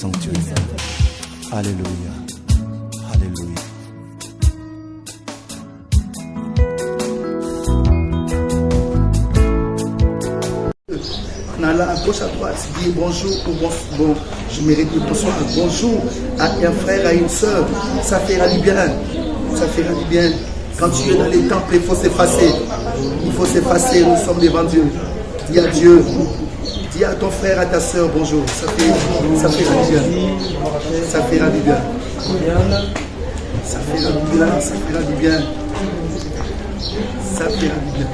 sanctuaire. Alléluia. Alléluia. On a là à gauche, à droite, dit bonjour ou bon, je mérite le bonsoir, bonjour à un frère, à une soeur, ça fera du bien, ça fera du bien. Quand tu es dans les temples, il faut s'effacer, nous sommes devant Dieu. Dis à Dieu, dis à ton frère, à ta soeur, bonjour, ça fera du bien, ça fera du bien, ça fera du bien, ça fera du bien, ça fera du bien.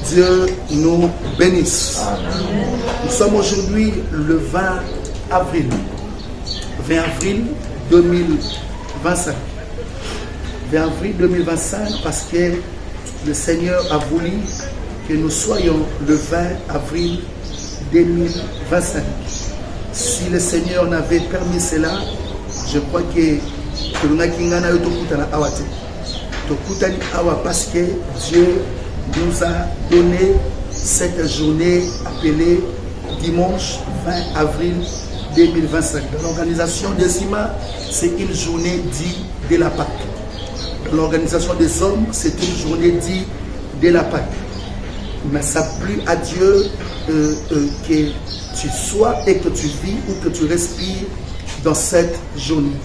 Dieu nous bénisse. Nous sommes aujourd'hui le 20 avril 2025. 20 avril 2025 parce que le Seigneur a voulu que nous soyons le 20 avril 2025. Si le Seigneur n'avait permis cela, je crois que nous n'avons parce que Dieu nous a donné cette journée appelée dimanche 20 avril 2025. Dans l'organisation des Sima, c'est une journée dite de la Pâque. Dans l'organisation des hommes, c'est une journée dite de la Pâque. Mais ça plut à Dieu que tu sois et que tu vis ou que tu respires dans cette journée.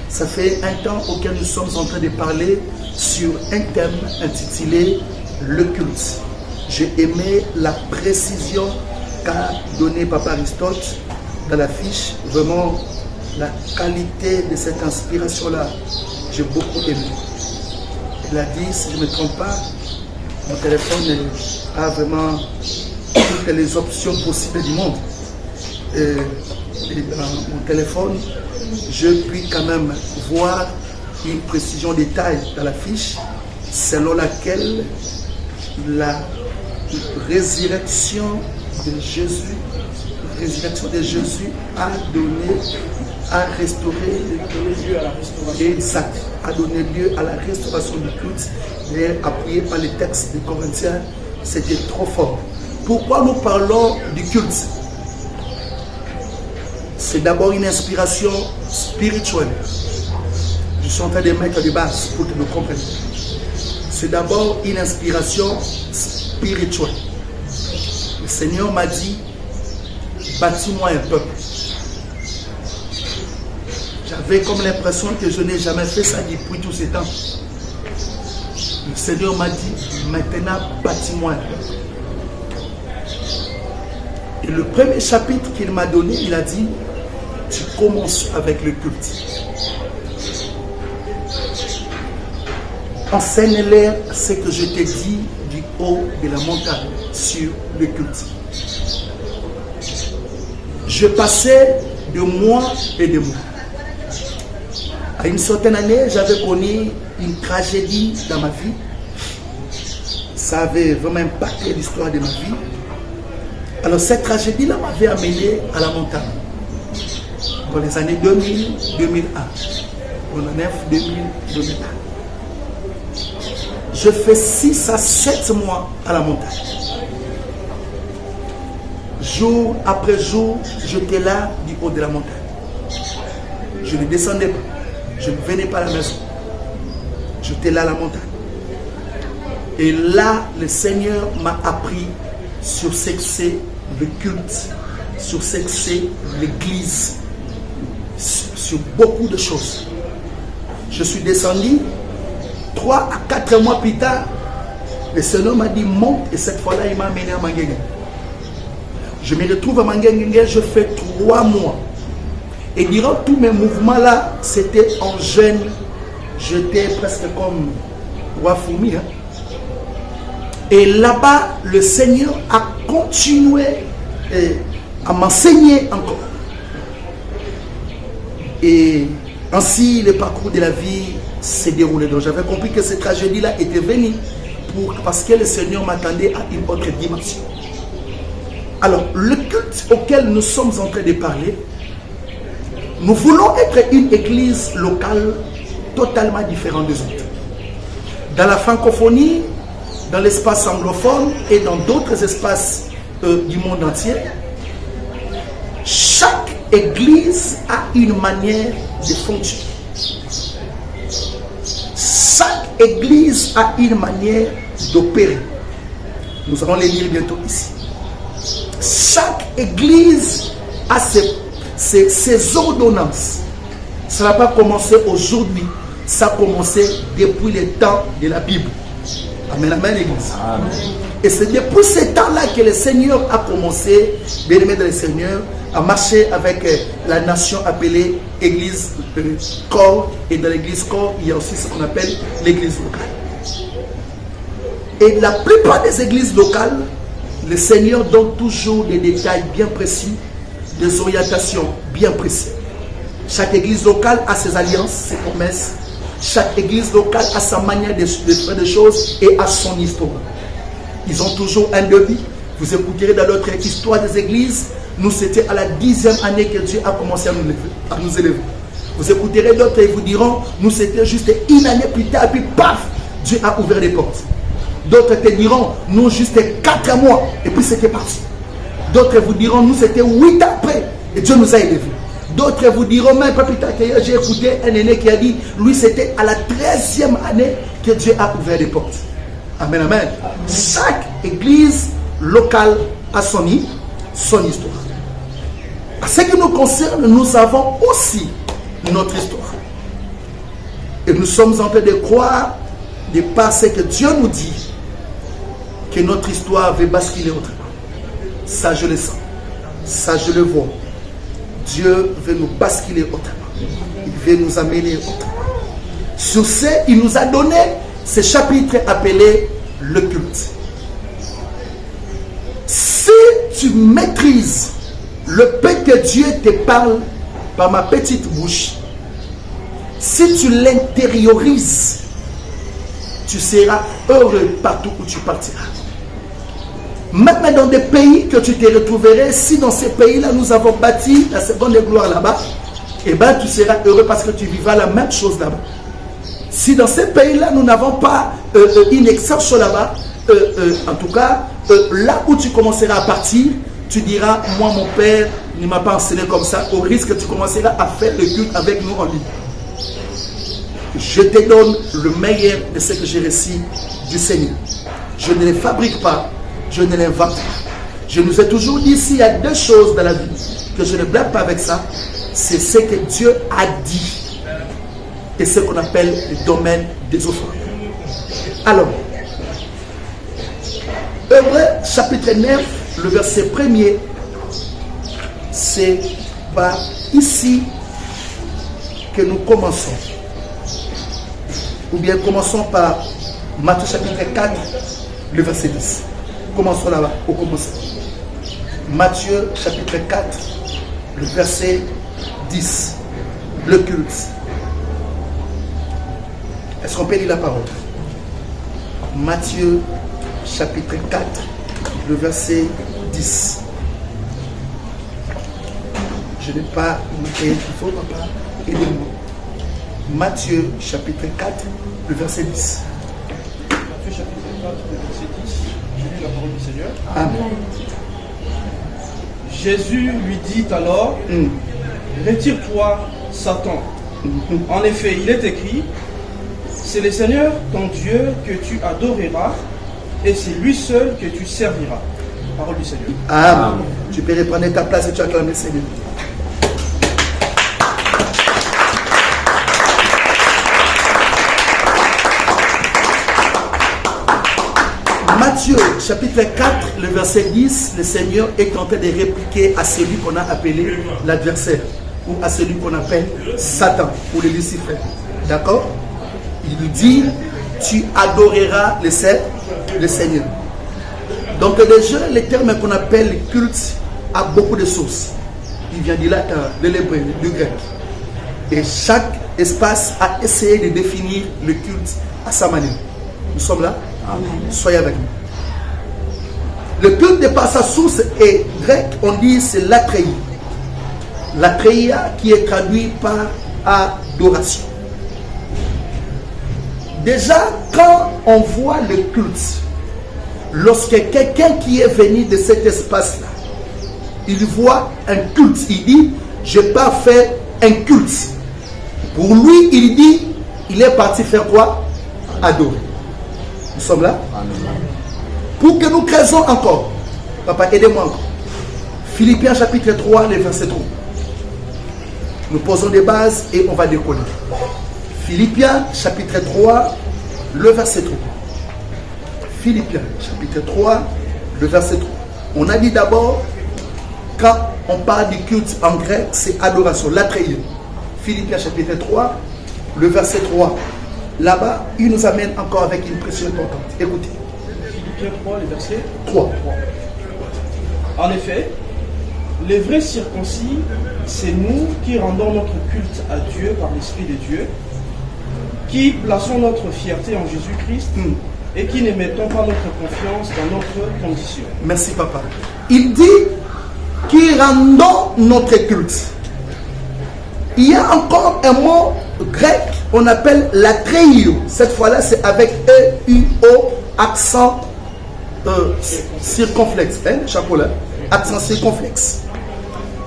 Ça fait un temps auquel nous sommes en train de parler sur un thème intitulé le culte. J'ai aimé la précision qu'a donné Papa Aristote dans la fiche. Vraiment, la qualité de cette inspiration-là, j'ai beaucoup aimé. Il a dit, si je ne me trompe pas, mon téléphone a vraiment toutes les options possibles du monde. Et dans mon téléphone, je puis quand même voir une précision détail dans la fiche selon laquelle la résurrection de Jésus a donné lieu à la restauration du culte, et appuyé par les textes des Corinthiens, c'était trop fort. Pourquoi nous parlons du culte? C'est d'abord une inspiration spirituelle. Je suis en train de mettre des bases pour que nous comprenions. C'est d'abord une inspiration spirituelle. Le Seigneur m'a dit, bâtis-moi un peuple. J'avais comme l'impression que je n'ai jamais fait ça depuis tous ces temps. Le Seigneur m'a dit, maintenant bâtis-moi un peuple. Et le premier chapitre qu'il m'a donné, il a dit, tu commences avec le culte. Enseigne-leur ce que je t'ai dit du haut de la montagne sur le culte. Je passais de mois et de mois. À une certaine année, j'avais connu une tragédie dans ma vie. Ça avait vraiment impacté l'histoire de ma vie. Alors cette tragédie-là m'avait amené à la montagne. Dans les années 2000, 2001. 2009, 2000, 2001. Je fais 6 à 7 mois à la montagne. Jour après jour, j'étais là du haut de la montagne. Je ne descendais pas. Je ne venais pas à la maison. J'étais là à la montagne. Et là, le Seigneur m'a appris sur ce que c'est le culte, sur ce que c'est l'église, sur beaucoup de choses. Je suis descendu. 3 à 4 mois plus tard, le Seigneur m'a dit monte, et cette fois-là, il m'a amené à Manguengue. Je me retrouve à Manguengue, je fais 3 mois. Et durant tous mes mouvements-là, c'était en jeûne. J'étais presque comme Wafumi. Et là-bas, le Seigneur a continué à m'enseigner encore. Et ainsi, le parcours de la vie s'est déroulé. Donc j'avais compris que cette tragédie-là était venue parce que le Seigneur m'attendait à une autre dimension. Alors, le culte auquel nous sommes en train de parler, nous voulons être une église locale totalement différente des autres. Dans la francophonie, dans l'espace anglophone et dans d'autres espaces du monde entier, Chaque église a une manière de fonctionner. Chaque église a une manière d'opérer. Nous allons les lire bientôt ici. Chaque église a ses ordonnances. Ça n'a pas commencé aujourd'hui. Ça a commencé depuis le temps de la Bible. Amen, amen, l'église. Amen. Et c'est depuis ce temps-là que le Seigneur a commencé, bien-aimé dans le Seigneur, à marcher avec la nation appelée Église corps. Et dans l'église corps, il y a aussi ce qu'on appelle l'église locale. Et la plupart des églises locales, le Seigneur donne toujours des détails bien précis, des orientations bien précises. Chaque église locale a ses alliances, ses promesses. Chaque église locale a sa manière de faire des choses et a son histoire. Ils ont toujours un devis. Vous écouterez dans notre histoire des églises, nous c'était à la 10e année que Dieu a commencé à nous élever. Vous écouterez d'autres et vous diront, nous c'était juste une année plus tard, et puis paf, Dieu a ouvert les portes. D'autres te diront, nous juste 4 mois, et puis c'était parti. D'autres vous diront, nous c'était 8 ans après, et Dieu nous a élevés. D'autres vous diront, même pas plus tard que j'ai écouté un aîné qui a dit, lui c'était à la 13e année que Dieu a ouvert les portes. Amen, amen. Chaque église locale a son histoire. En ce qui nous concerne, nous avons aussi notre histoire. Et nous sommes en train de croire, de par ce que Dieu nous dit, que notre histoire va basculer autrement. Ça, je le sens. Ça, je le vois. Dieu veut nous basculer autrement. Il veut nous amener autrement. Sur ce, il nous a donné ce chapitre appelé le culte. Si tu maîtrises le peu que Dieu te parle par ma petite bouche, si tu l'intériorises, tu seras heureux partout où tu partiras. Même dans des pays que tu te retrouverais, si dans ces pays-là nous avons bâti la seconde gloire là-bas, eh bien tu seras heureux parce que tu vivras la même chose là-bas. Si dans ces pays-là nous n'avons pas une exception là-bas, en tout cas, là où tu commenceras à partir, tu diras, moi mon père ne m'a pas enseigné comme ça, au risque que tu commenceras à faire le culte avec nous en ligne. Je te donne le meilleur de ce que j'ai reçu du Seigneur. Je ne les fabrique pas, je ne l'invente pas. Je nous ai toujours dit, s'il y a 2 choses dans la vie que je ne blague pas avec ça, c'est ce que Dieu a dit et ce qu'on appelle le domaine des offrandes. Alors, Hébreux chapitre 9, le verset 1er, c'est par ici que nous commençons. Ou bien commençons par Matthieu chapitre 4, le verset 10. Commençons là-bas, au commencement. Matthieu chapitre 4, le verset 10. Le culte. Est-ce qu'on peut lire la parole? Matthieu chapitre 4, le verset 10. Je n'ai pas noté, il faut papa, aidez-moi. Matthieu chapitre 4, le verset 10. Matthieu chapitre 4, le verset 10. Je lis la parole du Seigneur. Amen. Jésus lui dit alors, retire-toi, Satan. En effet, il est écrit, c'est le Seigneur ton Dieu que tu adoreras et c'est lui seul que tu serviras. Parole du Seigneur. Amen. Tu peux reprendre ta place et tu acclames le Seigneur. Matthieu chapitre 4, le verset 10, le Seigneur est en train de répliquer à celui qu'on a appelé l'adversaire ou à celui qu'on appelle Satan ou le Lucifer. D'accord? Il lui dit, tu adoreras le Seigneur. Donc déjà, le terme qu'on appelle le culte a beaucoup de sources. Il vient du latin, de l'hébreu, du grec. Et chaque espace a essayé de définir le culte à sa manière. Nous sommes là? Amen. Soyez avec nous. Le culte de par sa source est grec, on dit c'est latreia. Latreia qui est traduit par adoration. Déjà, quand on voit le culte, lorsque quelqu'un qui est venu de cet espace-là il voit un culte. Il dit, je n'ai pas fait un culte. Pour lui, il dit, il est parti faire quoi? Adorer. Nous sommes là? Pour que nous creusions encore. Papa, aidez-moi encore. Philippiens chapitre 3, le verset 3. Nous posons des bases et on va décoller. Philippiens chapitre 3, le verset 3. Philippiens chapitre 3, le verset 3. On a dit d'abord, quand on parle du culte en grec, c'est adoration, latreio. Philippiens chapitre 3, le verset 3. Là-bas, il nous amène encore avec une précision importante. Écoutez. Philippiens 3, le verset 3. En effet, les vrais circoncis, c'est nous qui rendons notre culte à Dieu par l'Esprit de Dieu, qui plaçons notre fierté en Jésus-Christ et qui ne mettons pas notre confiance dans notre condition. Merci papa. Il dit qui rendons notre culte. Il y a encore un mot grec, on appelle latreio. Cette fois-là, c'est avec E-U-O, accent circonflexe. Hein, chapeau là, accent circonflexe.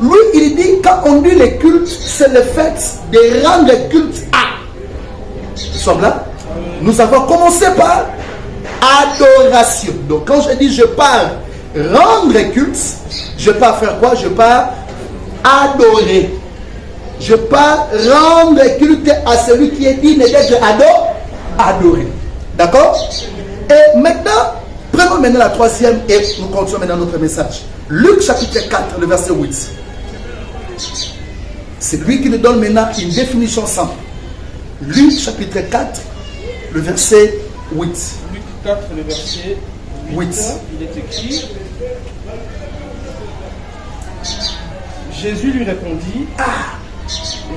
Lui, il dit, quand on dit les cultes, c'est le fait de rendre culte à. Nous sommes là. Nous avons commencé par adoration. Donc, quand je dis je pars rendre culte, je pars faire quoi? Je pars adorer. Je pars rendre culte à celui qui est digne d'être adoré. D'accord? Et maintenant, prenons maintenant la troisième et nous continuons maintenant notre message. Luc chapitre 4, le verset 8. C'est lui qui nous donne maintenant une définition simple. Luc chapitre 4, le verset 8. Luc 4, le verset 8. Il est écrit: Jésus lui répondit,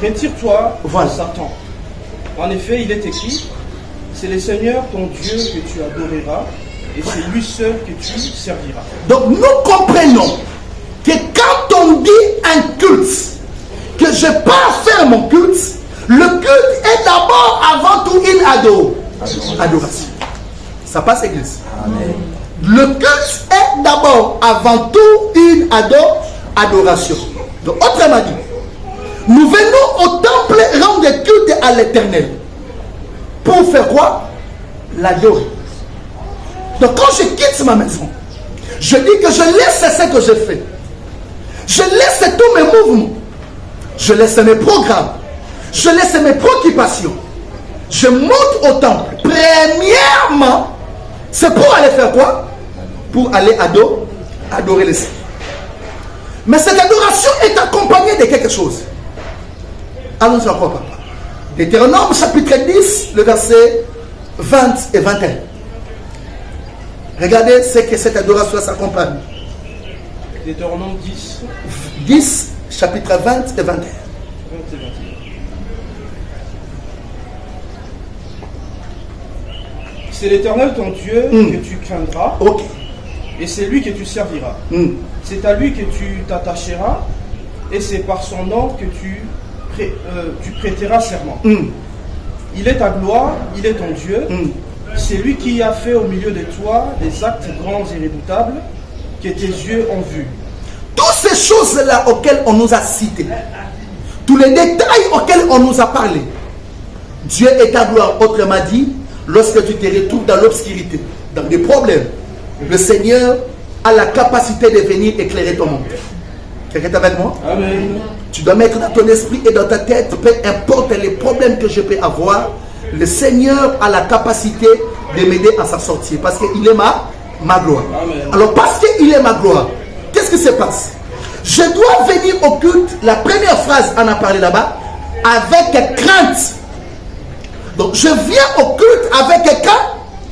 retire-toi, voilà. Satan. En effet, il est écrit, c'est le Seigneur ton Dieu que tu adoreras, et c'est lui seul que tu serviras. Donc nous comprenons que quand on dit un culte, que je pars faire mon culte, le culte est d'abord avant tout une adoration. Ça passe, église. Amen. Le culte est d'abord avant tout une adoration. Donc autrement dit, nous venons au temple rendre culte à l'Éternel. Pour faire quoi? L'adorer. Donc quand je quitte ma maison, je dis que je laisse ce que je fais. Je laisse tous mes mouvements. Je laisse mes programmes. Je laisse mes préoccupations. Je monte au temple. Premièrement, c'est pour aller faire quoi? Pour aller adorer le Seigneur. Mais cette adoration est accompagnée de quelque chose. Allons-y encore, papa. Deutéronome chapitre 10, le verset 20 et 21. Regardez ce que cette adoration s'accompagne. Deutéronome 10. 10, chapitre 20 et 21. 20 et 21. C'est l'Éternel ton Dieu que tu craindras, et c'est lui que tu serviras. C'est à lui que tu t'attacheras, et c'est par son nom que tu prêteras serment. Il est ta gloire, il est ton Dieu. C'est lui qui a fait au milieu de toi des actes grands et redoutables que tes yeux ont vus. Toutes ces choses-là auxquelles on nous a cités, tous les détails auxquels on nous a parlé, Dieu est ta gloire. Autrement dit, lorsque tu te retrouves dans l'obscurité, dans des problèmes, le Seigneur a la capacité de venir éclairer ton monde. Quelqu'un est avec moi? Amen. Tu dois mettre dans ton esprit et dans ta tête, peu importe les problèmes que je peux avoir, le Seigneur a la capacité de m'aider à s'en sortir parce qu'il est ma gloire. Amen. Alors parce qu'il est ma gloire, qu'est-ce qui se passe? Je dois venir au culte, la première phrase on a parlé là-bas, avec crainte. Donc je viens au culte avec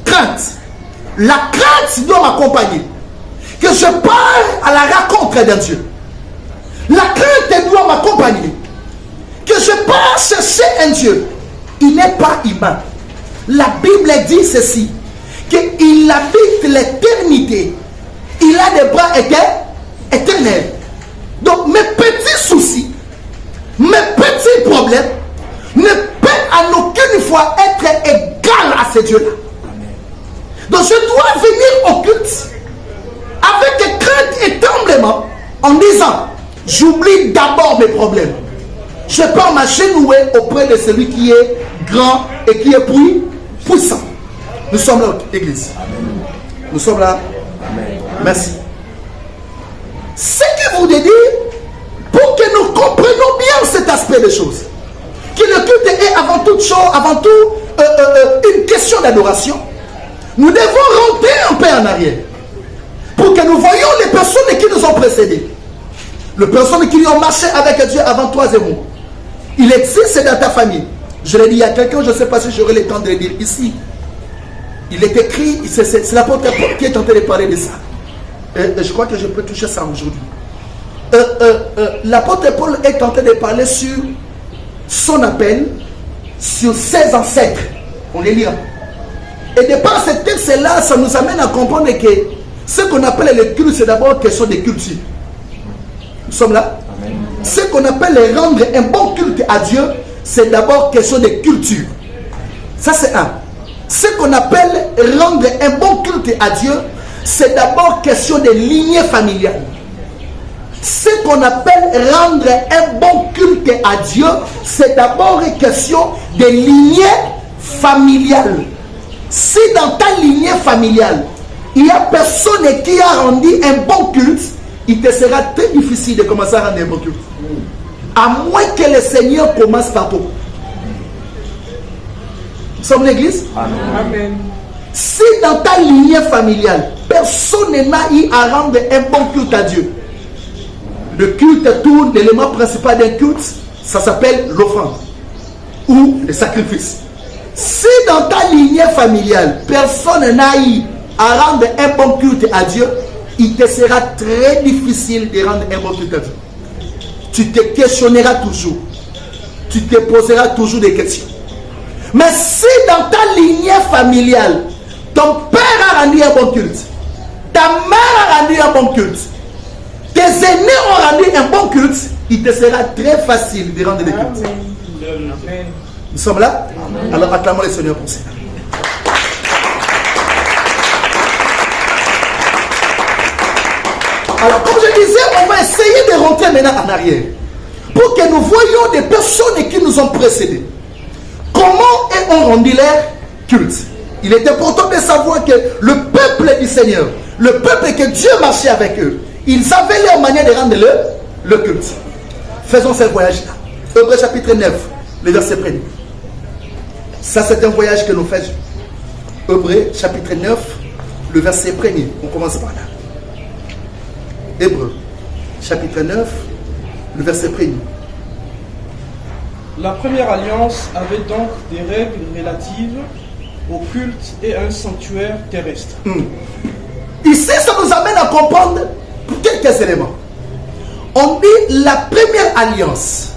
crainte. La crainte doit m'accompagner. Que je parle à la rencontre d'un Dieu. La crainte doit m'accompagner. Que je pars chercher un Dieu. Il n'est pas humain. La Bible dit ceci, qu'il habite l'éternité. Il a des bras éternels. Donc mes petits soucis, mes petits problèmes ne peuvent en aucune fois être égal à ce Dieu-là. Donc je dois venir au culte avec crainte et tremblement en disant, j'oublie d'abord mes problèmes. Je peux m'agenouiller auprès de celui qui est grand et qui est puissant. Nous sommes là, Église. Nous sommes là. Merci. Ce que vous devez dire, pour que nous comprenions bien cet aspect des choses, que le culte est avant toute chose, avant tout une question d'adoration, nous devons rentrer un peu en arrière pour que nous voyions les personnes qui nous ont précédés, les personnes qui ont marché avec Dieu avant toi et moi. Il existe dans ta famille. Je l'ai dit, il y a quelqu'un, je ne sais pas si j'aurai le temps de le dire ici. Il est écrit, c'est l'apôtre Paul qui est en train de parler de ça. Je crois que je peux toucher ça aujourd'hui. L'apôtre Paul est en train de parler sur son appel, sur ses ancêtres. On les lira. Et de par ce texte-là, ça nous amène à comprendre que ce qu'on appelle le culte, c'est d'abord question de culture. Nous sommes là. Amen. Ce qu'on appelle rendre un bon culte à Dieu, c'est d'abord question de culture. Ça, c'est un. Ce qu'on appelle rendre un bon culte à Dieu, c'est d'abord question de lignée familiale. Ce qu'on appelle rendre un bon culte à Dieu, c'est d'abord une question de lignée familiale. Si dans ta lignée familiale, il n'y a personne qui a rendu un bon culte, il te sera très difficile de commencer à rendre un bon culte. À moins que le Seigneur commence par toi. Nous sommes l'église. Amen. Si dans ta lignée familiale, personne n'a eu à rendre un bon culte à Dieu, le culte tourne, l'élément principal d'un culte, ça s'appelle l'offrande ou le sacrifice. Si dans ta lignée familiale, personne n'a eu à rendre un bon culte à Dieu, il te sera très difficile de rendre un bon culte à Dieu. Tu te questionneras toujours. Tu te poseras toujours des questions. Mais si dans ta lignée familiale, ton père a rendu un bon culte, ta mère a rendu un bon culte, tes aînés ont rendu un bon culte, il te sera très facile de rendre des cultes. Amen. Nous sommes là? Amen. Alors acclamons le Seigneur pour ça. Alors comme je disais, on va essayer de rentrer maintenant en arrière pour que nous voyions des personnes qui nous ont précédés. Comment ont rendu leur culte? Il est important de savoir que le peuple du Seigneur, le peuple que Dieu marchait avec eux, ils avaient leur manière de rendre le culte. Faisons ce voyage-là. Hébreux chapitre 9, le verset 1er. Ça, c'est un voyage que nous faisons. Hébreux chapitre 9, le verset 1er. On commence par là. Hébreux chapitre 9, le verset 1er. La première alliance avait donc des règles relatives au culte et un sanctuaire terrestre. Ici, ça nous amène à comprendre quelques éléments. On dit la première alliance.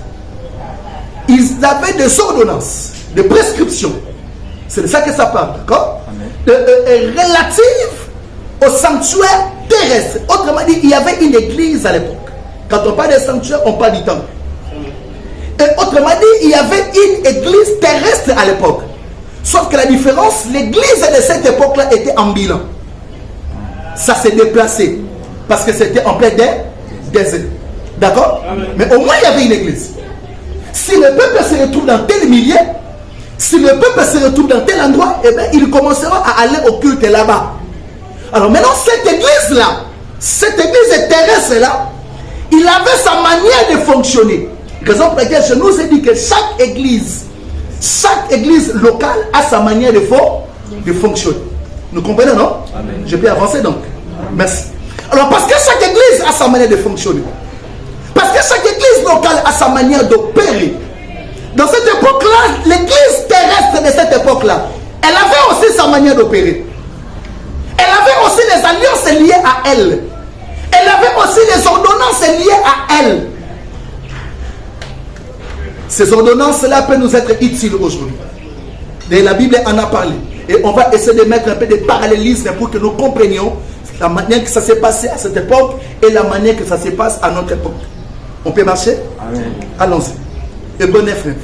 Ils avaient des ordonnances, des prescriptions. C'est de ça que ça parle, d'accord? Relatives au sanctuaire terrestre. Autrement dit, il y avait une église à l'époque. Quand on parle de sanctuaire, on parle du temple. Et autrement dit, il y avait une église terrestre à l'époque. Sauf que la différence, l'église de cette époque-là était en bilan. Ça s'est déplacé. Parce que c'était en plein désert. D'accord? Mais au moins, il y avait une église. Si le peuple se retrouve dans tel milieu, si le peuple se retrouve dans tel endroit, eh bien, ils commenceront à aller au culte là-bas. Alors maintenant, cette église-là, cette église terrestre-là, il avait sa manière de fonctionner. Raison pour laquelle je nous ai dit que chaque église locale a sa manière de fonctionner. Nous comprenons, non? Amen. Je peux avancer donc. Merci. Alors, parce que chaque église a sa manière de fonctionner. Parce que chaque église locale a sa manière d'opérer. Dans cette époque-là, l'église terrestre de cette époque-là, elle avait aussi sa manière d'opérer. Elle avait aussi les alliances liées à elle. Elle avait aussi les ordonnances liées à elle. Ces ordonnances-là peuvent nous être utiles aujourd'hui. Et la Bible en a parlé. Et on va essayer de mettre un peu de parallélisme pour que nous comprenions la manière que ça s'est passé à cette époque et la manière que ça se passe à notre époque. On peut marcher? Amen. Allons-y. Hébreux 9, 9.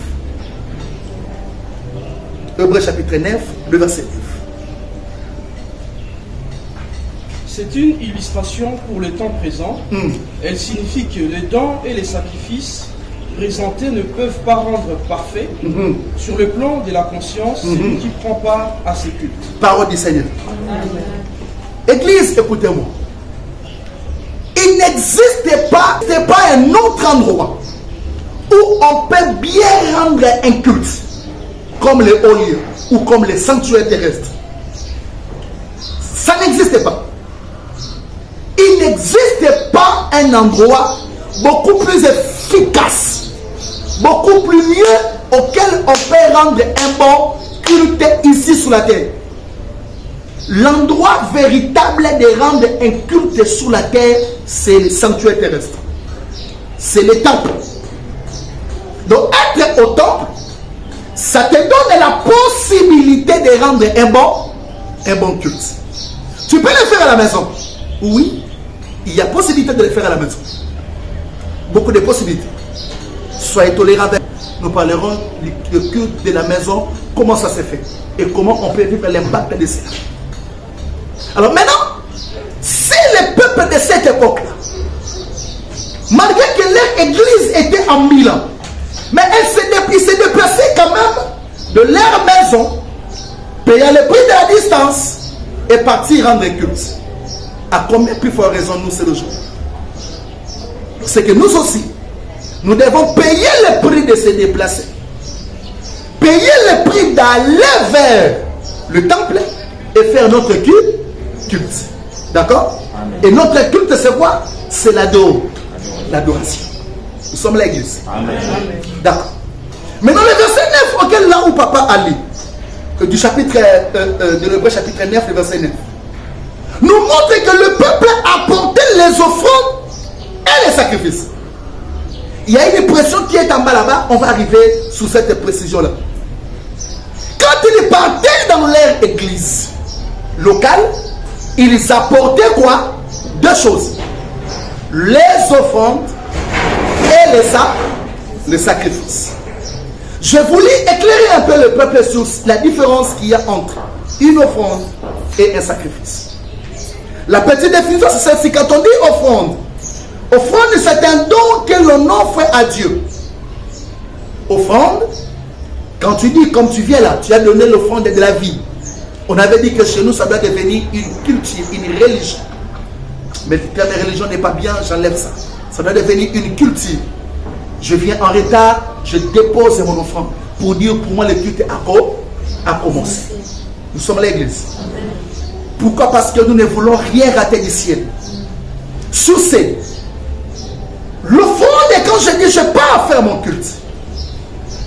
Hébreux chapitre 9, le verset 9. C'est une illustration pour le temps présent. Elle signifie que les dons et les sacrifices présentés ne peuvent pas rendre parfait sur le plan de la conscience celui qui prend part à ces cultes. Parole du Seigneur. Église, écoutez-moi. Il n'existe pas un autre endroit où on peut bien rendre un culte, comme les hauts lieux ou comme les sanctuaires terrestres. Ça n'existe pas. Il n'existe pas un endroit beaucoup plus efficace, beaucoup plus mieux auquel on peut rendre un bon culte ici sur la terre. L'endroit véritable de rendre un culte sur la terre, c'est le sanctuaire terrestre. C'est le temple. Donc être au temple, ça te donne la possibilité de rendre un bon culte. Tu peux le faire à la maison. Oui, il y a possibilité de le faire à la maison. Beaucoup de possibilités. Soyez tolérants. Nous parlerons du culte de la maison, comment ça se fait et comment on peut vivre l'impact de cela. Alors maintenant, si le peuple de cette époque-là, malgré que leur église était en Milan, mais ils se déplaçaient quand même de leur maison, payant le prix de la distance et partir rendre culte. À combien plus forte raison nous c'est le jour? C'est que nous aussi, nous devons payer le prix de se déplacer. Payer le prix d'aller vers le temple et faire notre culte. D'accord? Et notre culte c'est quoi? C'est l'adoration. Nous sommes l'église. D'accord. Maintenant le verset 9 auquel là où papa a lu, du chapitre de l'Hébreu chapitre 9, le verset 9, nous montre que le peuple apportait les offrandes et les sacrifices. Il y a une pression qui est en bas là-bas, on va arriver sous cette précision-là. Quand ils partaient dans leur église locale, ils apportaient quoi? Deux choses. Les offrandes et les sacrifices. Je voulais éclairer un peu le peuple sur la différence qu'il y a entre une offrande et un sacrifice. La petite définition, c'est celle-ci. Quand on dit offrande, offrande, c'est un don que l'on offre à Dieu. Offrande, quand tu dis, comme tu viens là, tu as donné l'offrande de la vie. On avait dit que chez nous, ça doit devenir une culture, une religion. Mais quand la religion n'est pas bien, j'enlève ça. Ça doit devenir une culture. Je viens en retard, je dépose mon offrande pour dire pour moi le culte a commencé. Nous sommes l'église. Pourquoi? Parce que nous ne voulons rien rater du ciel. Sous ces l'offrande, quand je dis je pars faire mon culte,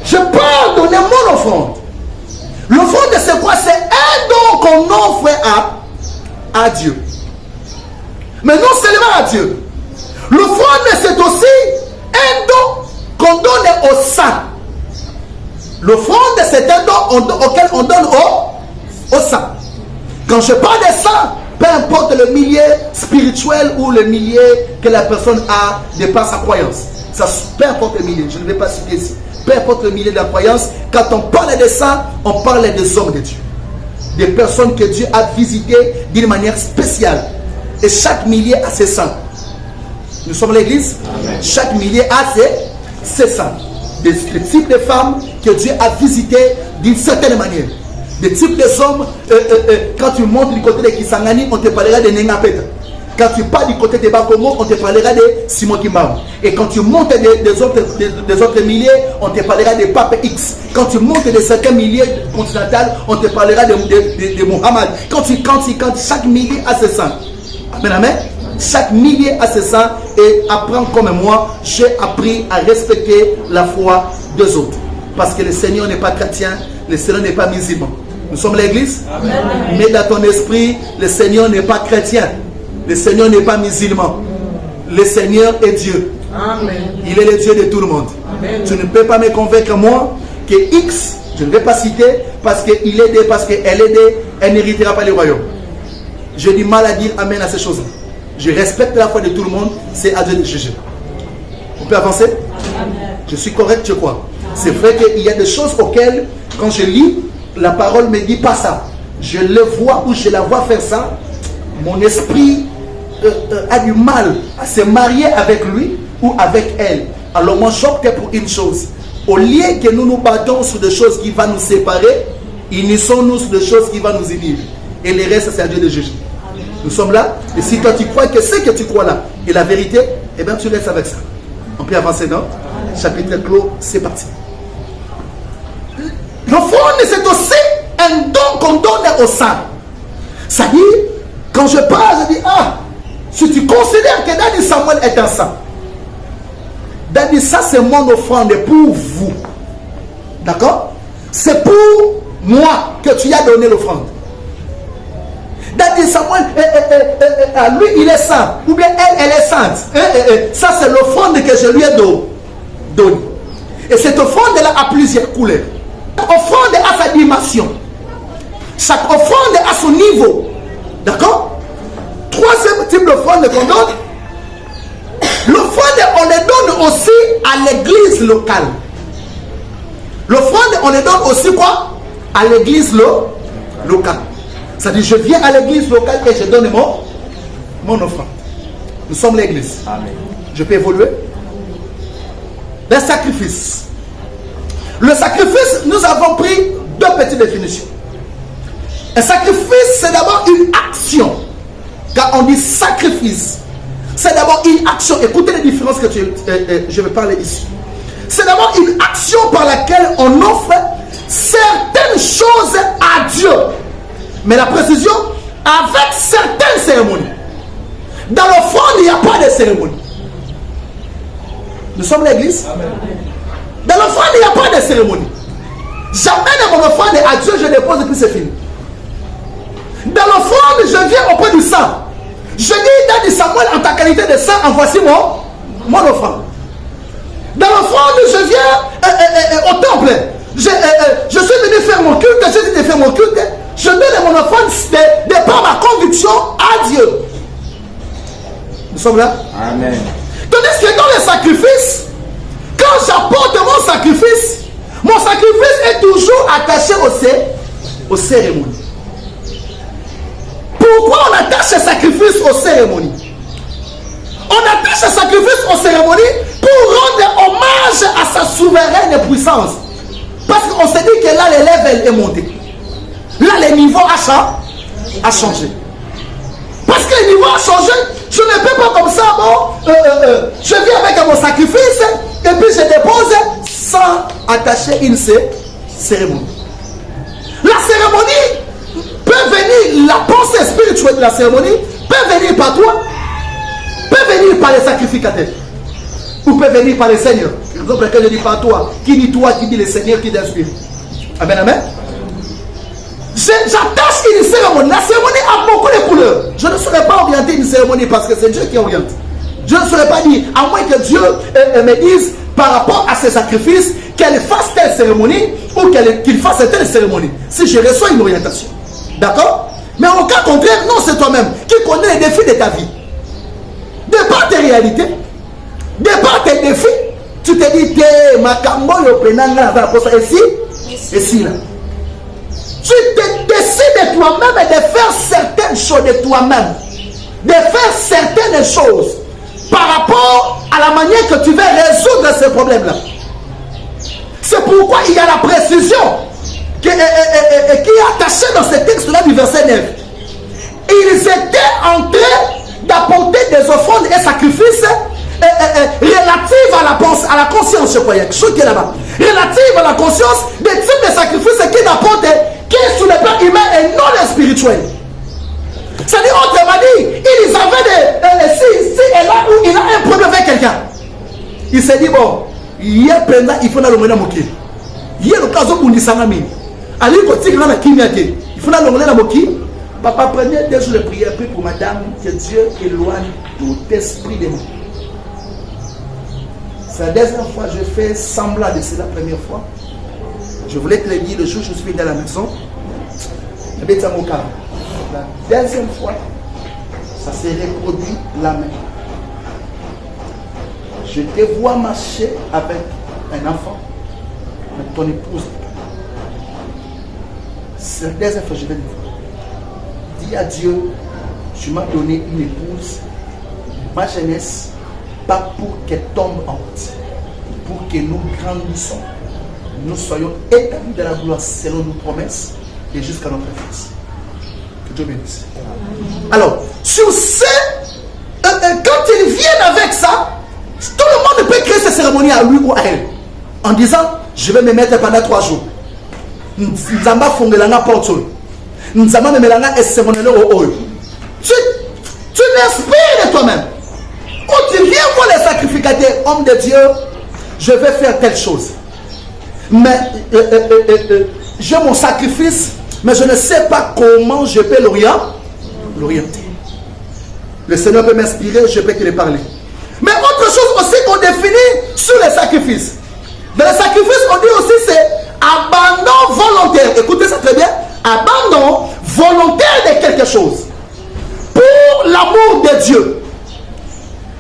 je pars donner mon offrande. L'offrande c'est quoi? C'est un don qu'on offre à Dieu. Mais non seulement à Dieu. L'offrande c'est aussi un don qu'on donne au saint. L'offrande c'est un don auquel on donne au saint. Quand je parle de saint, peu importe le milieu spirituel ou le milieu que la personne a de par sa croyance. Ça, peu importe le milieu, je ne vais pas citer ici. Peu importe le milieu de la croyance, quand on parle de saints, on parle des hommes de Dieu. Des personnes que Dieu a visitées d'une manière spéciale. Et chaque milieu a ses saints. Nous sommes l'église. Chaque milieu a ses saints. Des types de femmes que Dieu a visitées d'une certaine manière. Des types de hommes, quand tu montes du côté de Kisangani, on te parlera de Nengapeta. Quand tu pars du côté de Bakomo, on te parlera de Simon Kimam. Et quand tu montes des autres milliers, on te parlera de Pape X. Quand tu montes de certains milliers continentaux, on te parlera de Muhammad. Quand chaque millier a ses saints. Amen, amen. Chaque millier a ses saints et apprends comme moi, j'ai appris à respecter la foi des autres. Parce que le Seigneur n'est pas chrétien, le Seigneur n'est pas musulman. Nous sommes l'église. Mets dans ton esprit, le Seigneur n'est pas chrétien. Le Seigneur n'est pas musulman. Le Seigneur est Dieu. Amen. Il est le Dieu de tout le monde. Amen. Tu ne peux pas me convaincre moi que X, je ne vais pas citer, parce qu'il est des, parce qu'elle est des, elle n'héritera pas le royaume. J'ai du mal à dire amen à ces choses-là. Je respecte la foi de tout le monde, c'est à Dieu de juger. On peut avancer? Amen. Je suis correct, je crois. C'est vrai qu'il y a des choses auxquelles, quand je lis, la parole ne me dit pas ça. Je le vois ou je la vois faire ça. mon esprit a du mal à se marier avec lui ou avec elle. Alors moi j'opte pour une chose. Au lieu que nous nous battons sur des choses qui vont nous séparer, unissons-nous sur des choses qui vont nous unir. Et le reste, c'est à Dieu de juger. Nous sommes là. Et si toi tu crois que ce que tu crois là est la vérité, eh bien tu restes avec ça. On peut avancer, non? Chapitre clos, c'est parti. L'offrande, c'est aussi un don qu'on donne au saint. C'est-à-dire, quand je parle, je dis, ah, si tu considères que Dani Samuel est un saint, Dani, ça c'est mon offrande pour vous. D'accord? C'est pour moi que tu as donné l'offrande. Dani Samuel, lui il est saint, ou bien elle est sainte. Ça c'est l'offrande que je lui ai donnée. Et cette offrande-là a plusieurs couleurs. Chaque offrande a sa dimension. Chaque offrande a son niveau. D'accord? Troisième type d'offrande qu'on donne. L'offrande, on les donne aussi à l'église locale. L'offrande, on les donne aussi quoi? À l'église locale. C'est-à-dire, je viens à l'église locale et je donne mon offrande. Nous sommes l'église. Amen. Je peux évoluer. Le sacrifice. Le sacrifice, nous avons pris deux petites définitions. Un sacrifice, c'est d'abord une action. Quand on dit sacrifice, c'est d'abord une action. Écoutez les différences que je vais parler ici. C'est d'abord une action par laquelle on offre certaines choses à Dieu. Mais la précision, avec certaines cérémonies. Dans l'offrande, il n'y a pas de cérémonie. Nous sommes l'église. Dans l'offrande, il n'y a pas de cérémonie. J'amène mon offrande à Dieu, je dépose et puis c'est fini. Dans l'offrande, je viens auprès du sang. Je dis, Dani Samuel, en ta qualité de saint, en voici mon offrande. Dans l'offrande, je viens au temple. Je suis venu faire mon culte, je suis venu faire mon culte. Je donne mon offrande de par ma conviction à Dieu. Nous sommes là? Amen. Tandis que dans les sacrifices, quand j'apporte mon sacrifice est toujours attaché aux cérémonies. Pourquoi on attache le sacrifice aux cérémonies? On attache le sacrifice aux cérémonies pour rendre hommage à sa souveraine puissance. Parce qu'on s'est dit que là, l'élève est monté. Là, le niveau a changé. Parce que le niveau a changé, je ne peux pas comme ça, bon, je viens avec mon sacrifice et puis je dépose sans attacher une cérémonie. La cérémonie peut venir, la pensée spirituelle de la cérémonie peut venir par toi, peut venir par les sacrificateurs, ou peut venir par les seigneurs. Par exemple, quand je dis par toi, qui dit toi, qui dit les seigneurs, qui t'inspire. Amen, amen. J'attache une cérémonie. La cérémonie a beaucoup de couleurs. Je ne saurais pas orienter une cérémonie parce que c'est Dieu qui oriente. Je ne saurais pas dire, à moins que Dieu me dise par rapport à ses sacrifices, qu'elle fasse telle cérémonie ou qu'il fasse telle cérémonie. Si je reçois une orientation. D'accord? Mais en cas contraire, non, c'est toi-même qui connais les défis de ta vie. De par tes réalités, de par tes défis, tu te dis, et si là. Tu te décides toi-même de faire certaines choses de toi-même. De faire certaines choses par rapport à la manière que tu veux résoudre ces problèmes-là. C'est pourquoi il y a la précision qui est attachée dans ce texte-là du verset 9. Ils étaient en train d'apporter des offrandes et sacrifices relatives à la conscience, je crois. Il y a quelque chose qui est là-bas. Relative à la conscience, des types de sacrifices qu'ils apportent qui est sur le plan humain et non spirituel. C'est-à-dire, autrement dit, ils avaient si elle a, ou il a un problème avec quelqu'un, il s'est dit, bon, il y a plein il faut aller au moki. Il y a le cas où on dit ça, mais allez, il faut aller au moki. Papa, prenez 2 jours de prière pour madame, que Dieu éloigne tout esprit de moi. C'est la deuxième fois que je fais semblant de c'est la première fois. Je voulais te le dire le jour où je suis venu à la maison. La deuxième fois, ça s'est reproduit la même. Je te vois marcher avec un enfant, avec ton épouse. C'est la deuxième fois que je vais te dire. Dis à Dieu tu m'as donné une épouse, ma jeunesse, pas pour qu'elle tombe en honte, pour que nous grandissons, nous soyons établis de la gloire selon nos promesses et jusqu'à notre fils. Que Dieu bénisse. Alors, sur ce, quand ils viennent avec ça, tout le monde peut créer cette cérémonie à lui ou à elle, en disant, je vais me mettre pendant 3 jours. Nzamba fongelanga portol. Nzamba me melanga esemonelo o oyo. Tu l'inspires de toi-même. Quand tu viens voir les sacrificateurs, homme de Dieu, je vais faire telle chose. Mais j'ai mon sacrifice, mais je ne sais pas comment je peux l'orienter. Le Seigneur peut m'inspirer, je peux te le parler. Mais autre chose aussi qu'on définit sur les sacrifices. Dans les sacrifices, on dit aussi c'est abandon volontaire. Écoutez ça très bien. Abandon volontaire de quelque chose. Pour l'amour de Dieu.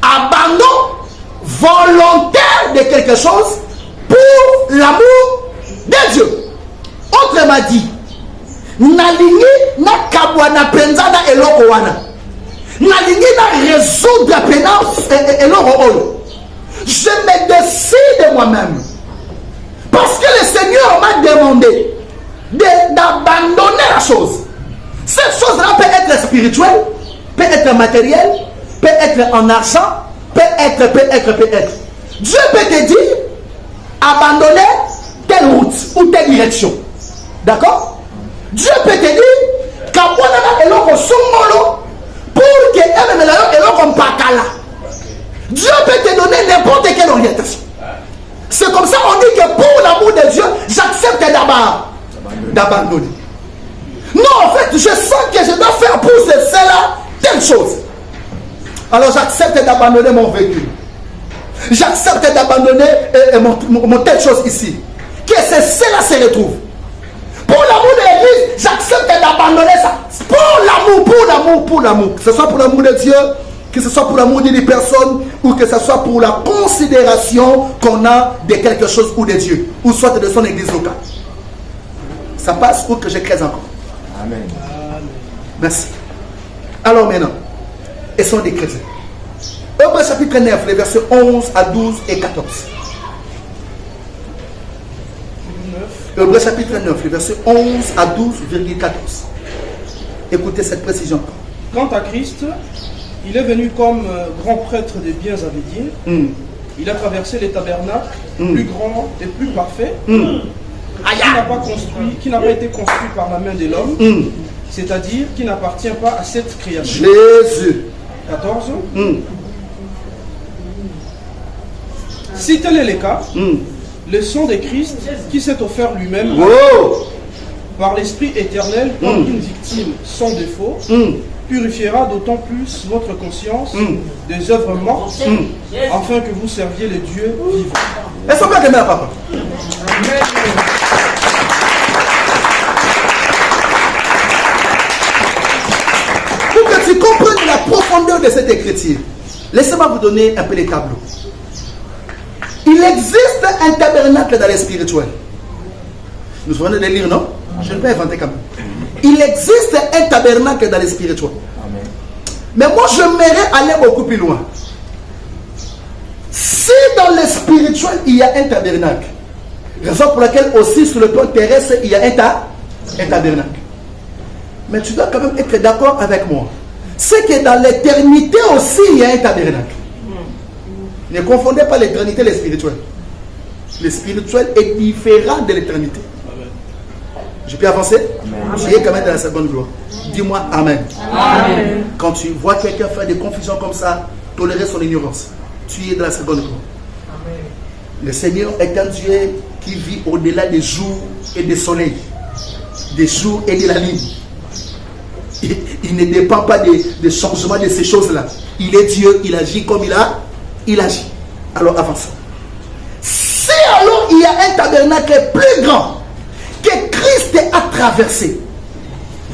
Abandon volontaire de quelque chose pour l'amour de Dieu. Autrement dit, nalingi na kabwana penza na eloko wana. Nalingi na résoudre pena eloko oyo. Je me décide de moi-même. Parce que le Seigneur m'a demandé d'abandonner la chose. Cette chose-là peut être spirituelle, peut être matérielle, peut être en argent, peut être. Dieu peut te dire, abandonner telle route ou telle direction. D'accord? Dieu peut te dire, kabwana eloko songolo pour que elle me eloko mpakala. Dieu peut te donner n'importe quelle orientation. C'est comme ça on dit que pour l'amour de Dieu, j'accepte d'abandonner. Non, en fait, je sens que je dois faire pour cela telle chose. Alors j'accepte d'abandonner mon véhicule. J'accepte d'abandonner mon telle chose ici. Que cela se retrouve. Pour l'amour de l'église, j'accepte d'abandonner ça. Pour l'amour. Que ce soit pour l'amour de Dieu, que ce soit pour l'amour d'une personne, ou que ce soit pour la considération qu'on a de quelque chose ou de Dieu, ou soit de son église locale. Ça passe ou que je crée encore. Amen. Merci. Alors maintenant, et sont des chrétiens. Hébreux chapitre 9, les versets 11 à 12 et 14. Hébreux chapitre 9, les versets 11 à 12,14. Écoutez cette précision. Quant à Christ, il est venu comme grand prêtre des biens à venir. Il a traversé les tabernacles plus grands et plus parfaits, qui n'a pas été construit par la main de l'homme, c'est-à-dire qui n'appartient pas à cette création. Jésus. 14. Si tel est le cas, le sang de Christ qui s'est offert lui-même par l'Esprit éternel comme une victime sans défaut, purifiera d'autant plus votre conscience des œuvres mortes, afin que vous serviez le Dieu vivant. Est-ce qu'on peut aimer à papa? Pour que tu comprennes la profondeur de cette écriture, laissez-moi vous donner un peu les tableaux. Il existe un tabernacle dans les spirituels. Nous venons de lire, non? Je ne peux pas inventer quand même. Il existe un tabernacle dans les spirituels. Mais moi, j'aimerais aller beaucoup plus loin. Si dans les spirituels, il y a un tabernacle, raison pour laquelle aussi sur le plan terrestre, il y a un tabernacle. Mais tu dois quand même être d'accord avec moi. C'est que dans l'éternité aussi, il y a un tabernacle. Ne confondez pas l'éternité et le spirituel. Le spirituel est différent de l'éternité. Je peux avancer? Tu es quand même dans la seconde gloire. Dis-moi Amen. Amen. Quand tu vois quelqu'un faire des confusions comme ça, tolérer son ignorance. Tu es dans la seconde gloire. Amen. Le Seigneur est un Dieu qui vit au-delà des jours et des soleils, des jours et de la lune. Il ne dépend pas des changements de ces choses-là. Il est Dieu, il agit comme il agit. Alors avançons. Si alors il y a un tabernacle plus grand que Christ a traversé,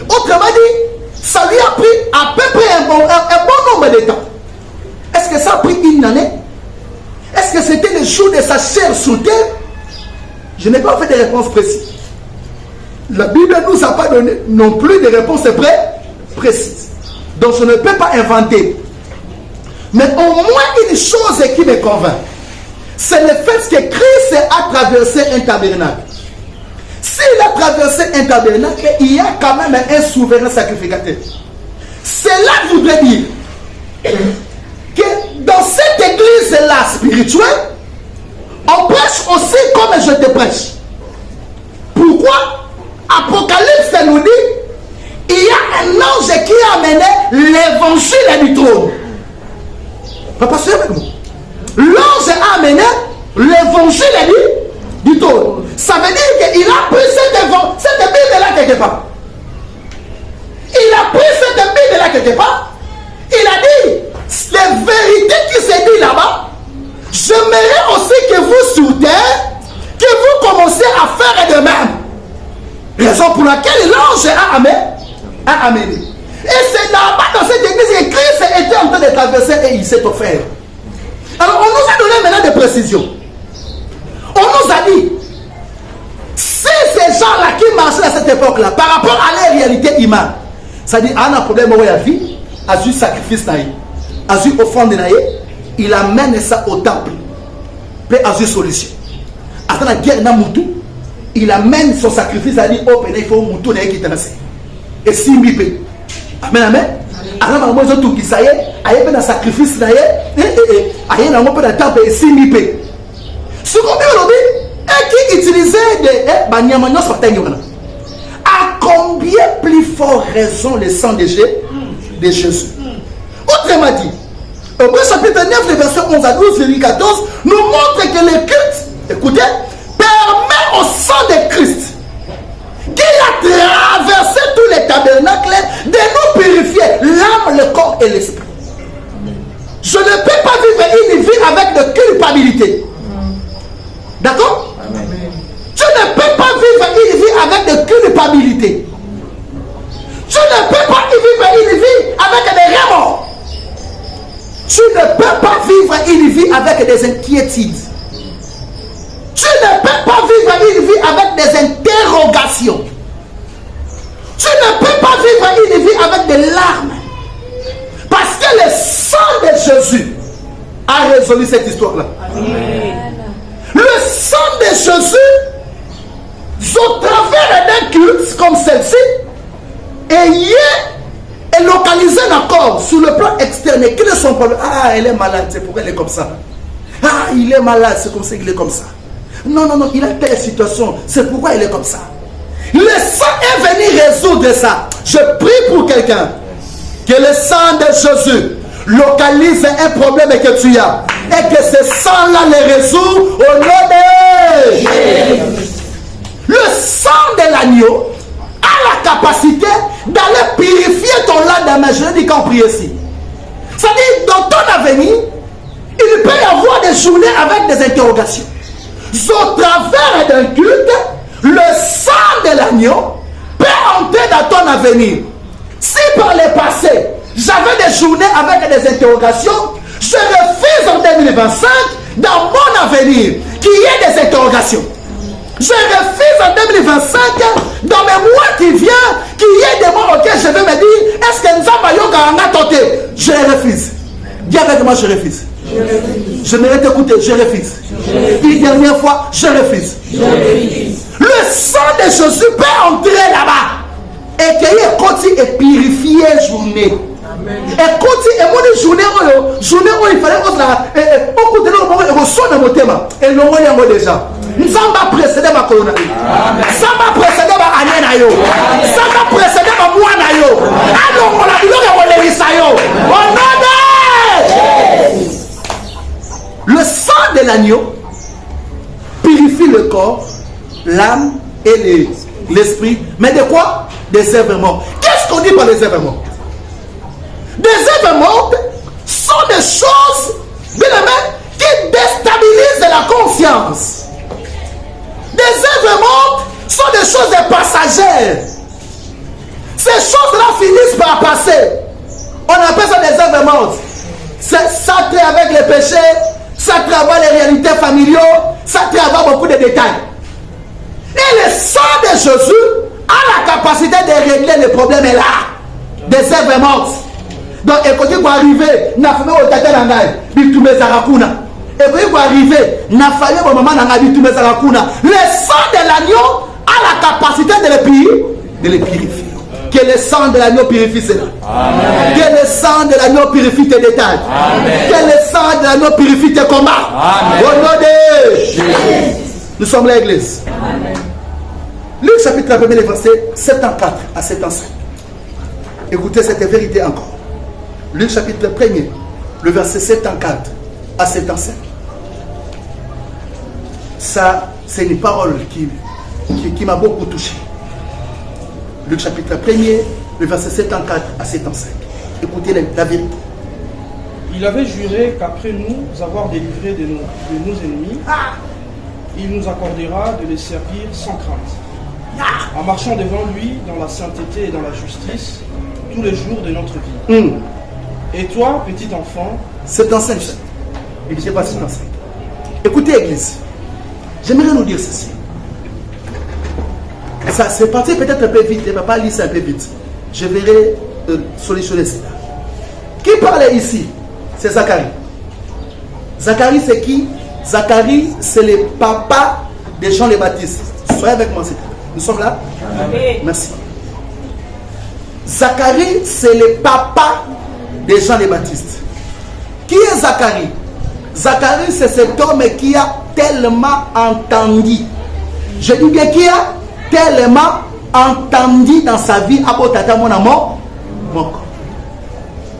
autrement dit, ça lui a pris à peu près un bon nombre de temps. Est-ce que ça a pris une année? Est-ce que c'était le jour de sa chair sur terre? Je n'ai pas fait de réponse précise. La Bible ne nous a pas donné non plus de réponses précises. Donc je ne peux pas inventer. Mais au moins une chose qui me convainc, c'est le fait que Christ a traversé un tabernacle. S'il a traversé un tabernacle, il y a quand même un souverain sacrificateur. Cela voudrait dire que dans cette église-là spirituelle, on prêche aussi comme je te prêche. Pourquoi? Apocalypse nous dit, il y a un ange qui a amené l'évangile du trône. Papa, c'est avec nous. L'ange a amené l'évangile du trône. Ça veut dire qu'il a pris cette Bible-là quelque part. Il a pris cette Bible-là quelque part. Il a dit, les vérités qui se disent là-bas, j'aimerais aussi que vous sur terre, que vous commencez à faire de même. Raison pour laquelle l'ange a amené. Et c'est là-bas dans cette église que Christ était en train de traverser et il s'est offert. Alors on nous a donné maintenant des précisions. On nous a dit, si ces gens-là qui marchaient à cette époque-là, par rapport à la réalité humaine, ça dit, un problème où il y a vie, à du sacrifice, à du offrande, il amène ça au temple. Puis à du solution. Après la guerre dans Moutou, il amène son sacrifice à dire, oh, il faut Moutou qui est lancé. Et si il paye. Amen, amen. Alors, moi, je tout qui ça y est, il y a un sacrifice, il y a un temple et si il paye. Ce qu'on dit aujourd'hui, et qui utilisait des à combien plus fort raison le sang de Jésus. Autrement dit, au chapitre 9, le verset 11 à 12, verset 14, nous montre que le culte, écoutez, permet au sang de Christ, qui a traversé tous les tabernacles, de nous purifier l'âme, le corps et l'esprit. Je ne peux pas vivre une vie avec de culpabilité. D'accord? Je ne peux pas vivre une vie avec de culpabilité. Je ne peux pas vivre une vie avec des remords. Tu ne peux pas vivre une vie avec des inquiétudes. Tu ne peux pas vivre une vie avec des interrogations. Tu ne peux pas vivre une vie avec des larmes. Parce que le sang de Jésus a résolu cette histoire-là. Le sang de Jésus, au travers d'un culte comme celle-ci, est localisé encore sur le plan externe. Quel est son problème? Ah, elle est malade, c'est pourquoi elle est comme ça. Ah, il est malade, c'est comme ça qu'il est comme ça. Non, non, non, il a telle situation, c'est pourquoi il est comme ça. Le sang est venu résoudre ça. Je prie pour quelqu'un que le sang de Jésus localise un problème que tu as et que ce sang-là le résout au nom de Jésus. Le sang de l'agneau a la capacité d'aller purifier ton lendemain. Je l'ai dit quand on prie ici. C'est-à-dire, dans ton avenir, il peut y avoir des journées avec des interrogations. Au travers d'un culte, le sang de l'agneau peut entrer dans ton avenir. Si par le passé, j'avais des journées avec des interrogations, je refuse en 2025, dans mon avenir, qu'il y ait des interrogations. Je refuse en 2025, dans mes mois qui viennent, qu'il y ait des mots auxquels je vais me dire, est-ce que nous avons tenté? Je refuse. Dis avec moi, je refuse. Je mérite d'écouter, je refuse. Une dernière fois, je refuse. Le sang de Jésus peut entrer là-bas et qu'il y ait continue et purifier journée. Et continue et mon journée où il fallait au côté de l'eau, reçoit dans mon thème. Et l'eau est déjà. Nous sommes précédés par Corona. Nous sommes précédés par Anénayo. Nous sommes précédés par Moanayo. Alors, on a dit que on est Isayo. Le sang de l'agneau purifie le corps, l'âme et l'esprit. Mais de quoi? Des œuvres mortes. Qu'est-ce qu'on dit par les œuvres mortes? Des œuvres mortes sont des choses, bien aimé, qui déstabilisent la conscience. Des œuvres mortes sont des choses passagères. Ces choses-là finissent par passer. On appelle ça des œuvres mortes. Ça traite avec les péchés, ça travaille les réalités familiales, ça travaille beaucoup de détails. Et le sang de Jésus a la capacité de régler le problème là, des œuvres mortes. Donc, il faut arriver, na famille au tata nangai, bitume zarakuna. Il faut arriver, na famille au maman nangai, bitume zarakuna. Le sang de l'agneau a la capacité de les purifier. Que le sang de l'agneau purifie cela. Amen. Que le sang de l'agneau purifie tes détails. Amen. Que le sang de l'agneau purifie tes combats. Amen. Au nom de Jésus. Nous sommes là, l'église. Luc chapitre 1, verset 74 à 75. Écoutez cette vérité encore. Luc chapitre 1, le verset 74 à 75. Ça, c'est une parole qui m'a beaucoup touché. Luc chapitre 1, le verset 74 à 75. Écoutez la vérité. Il avait juré qu'après nous avoir délivrés de nos ennemis, il nous accordera de les servir sans crainte, en marchant devant lui dans la sainteté et dans la justice tous les jours de notre vie. Et toi, petit enfant, c'est en 5. Je ne sais pas si c'est en 5. Écoutez, Église, j'aimerais nous dire ceci. Ça, c'est parti peut-être un peu vite, je ne vais pas lire ça un peu vite. Je verrai solutionner cela. Qui parlait ici? C'est Zacharie. Zacharie, c'est qui? Zacharie, c'est le papa de Jean le Baptiste. Soyez avec moi, nous sommes là? Amen. Merci. Zacharie, c'est le papa de Jean le Baptiste. Qui est Zacharie? Zacharie, c'est cet homme qui a tellement entendu. Je dis bien qui a tellement entendu dans sa vie à Botata mon amour.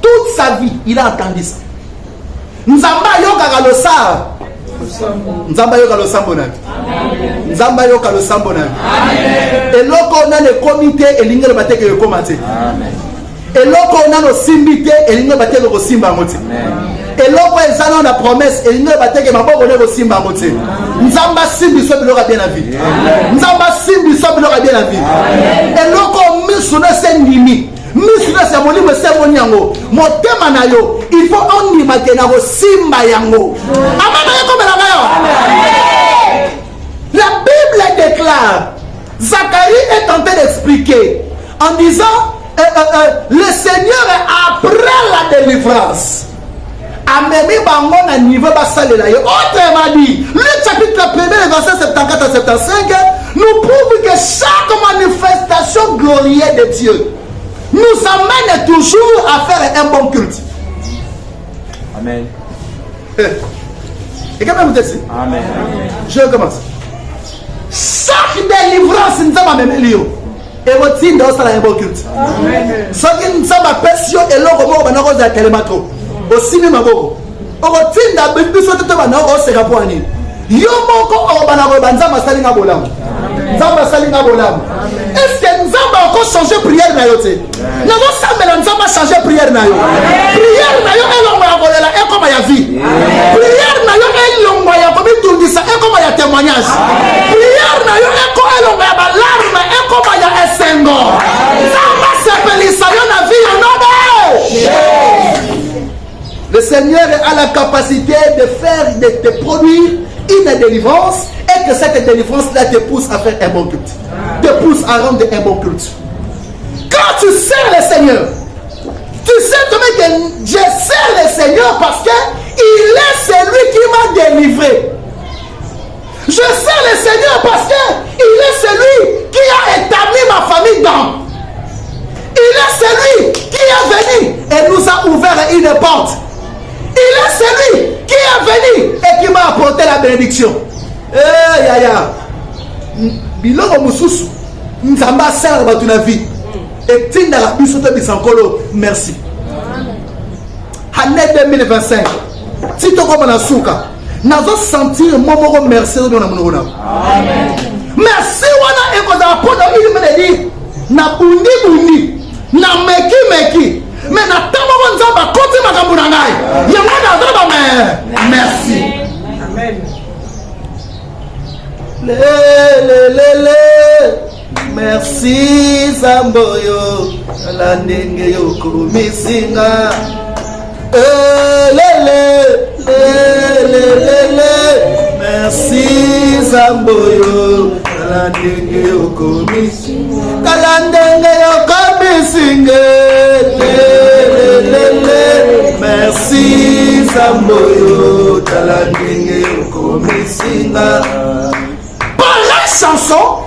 Toute sa vie, il a entendu ça. Nzamba yoka le sa. Nzamba yoka le sambonavi. Nzamba yoka le sambonavi. Et là qu'on a le comité et l'ingé batte que commenté. Et là qu'on a le simbité et l'ingé batte que simba moti. Et là qu'on a la promesse et l'ingé batte que mabo connaît le simba moti. Nzamba simbi so bilora bien la vie. Nzamba simbi so bilora bien la vie. Et là qu'on met sur le sendimi. Misuna c'est mon livre, c'est mon yango. Mon thème na yo, il faut on y maintenant au simba yango. La Bible déclare, Zacharie est en train d'expliquer en disant le Seigneur après la délivrance a mis bango na niveau basale là. Autrement dit, le chapitre 1 verset 74 à 75 nous prouve que chaque manifestation glorieuse de Dieu nous amène toujours à faire un bon culte. Amen. Et quand même vous êtes Amen. Je commence. Chaque délivrance nous a même lieu. Et votre signe de un bon culte. Ce qui nous a perçu et l'on va nous avoir télémato. Aussi même à beaucoup. Au signe d'abord, nous sommes tous en train de se rapprocher. Yomoko Obanaro Banzama Salinga Bolam. Zamba Salinga Bolam. Est-ce que nous avons encore changé prière na yote? Nous avons changé prière na yo. Prière na yo elongo ya kolela e comme ya vie. Prière na yo elongo ya komi tundisa e comme ya témoignage. Prière na yo elongo ya balarme e comme ya esengo. Zamba sepelisa yo na vie yo nobe. Le Seigneur a la capacité de faire, de te produire une délivrance et que cette délivrance-là te pousse à faire un bon culte. Te pousse à rendre un bon culte. Quand tu sers le Seigneur, tu sais que je sers le Seigneur parce qu'il est celui qui m'a délivré. Je sers le Seigneur parce qu'il est celui qui a établi ma famille dans. Il est celui qui est venu et nous a ouvert une porte. Il est celui qui est venu et qui m'a apporté la bénédiction. Eh, yaya. Bilongo mususu. Nzamba sert dans ta vie. Et tindara bisoto bisankolo. Merci. Année 2025. Si tu commences à souka, nazo sentir momoro merci dans mon nom. Amen. Merci wana ekoza podo il me dit na bundi bundi na meki. Mais na tamo nzamba koti makambu na ngai. Yamana nzamba merci. Amen. Le merci Zamboyo la ndenge yo kumisinga. Merci Zamboyo la ndenge yo kumisinga. La ndenge yo kumisinga. Merci Zamboyo Talandenge Komisinga. Par la chanson,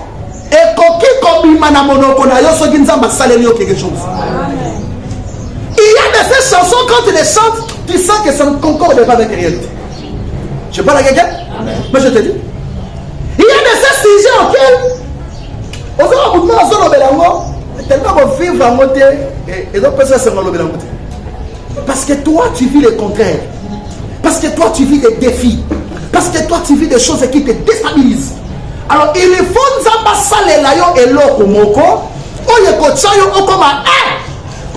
et koki kobima na monoko na yo soki nzamba saleli yo quelque chose. Il y a de ces chansons quand tu les chantes, tu sens que ça ne concorde pas avec la réalité. Je parle à quelqu'un? Mais je te dis. Il y a de ces sujets auxquels tellement qu'on vivre en côté et donc personne se rend le côté. Parce que toi tu vis le contraire. Parce que toi tu vis des défis. Parce que toi tu vis des choses qui te déstabilisent. Alors il faut nzamba salela yo eloko moko oye kochayo okoma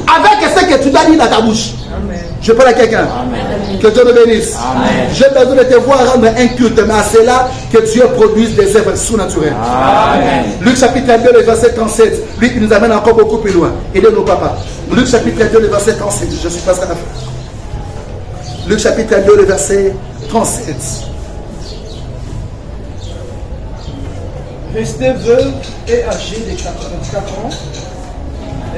avec ce que tu dois dire dans ta bouche. Amen. Je parle à quelqu'un. Que Dieu me bénisse. J'ai besoin de te voir rendre un culte, mais à cela que Dieu produise des œuvres surnaturelles. Amen. Luc chapitre 2, le verset 37. Lui qui nous amène encore beaucoup plus loin. Aidez-nous, papa. Luc chapitre 2, le verset 37. Je suis presque à la fin. Luc chapitre 2, le verset 37. Restée veuve et âgée de 84 ans,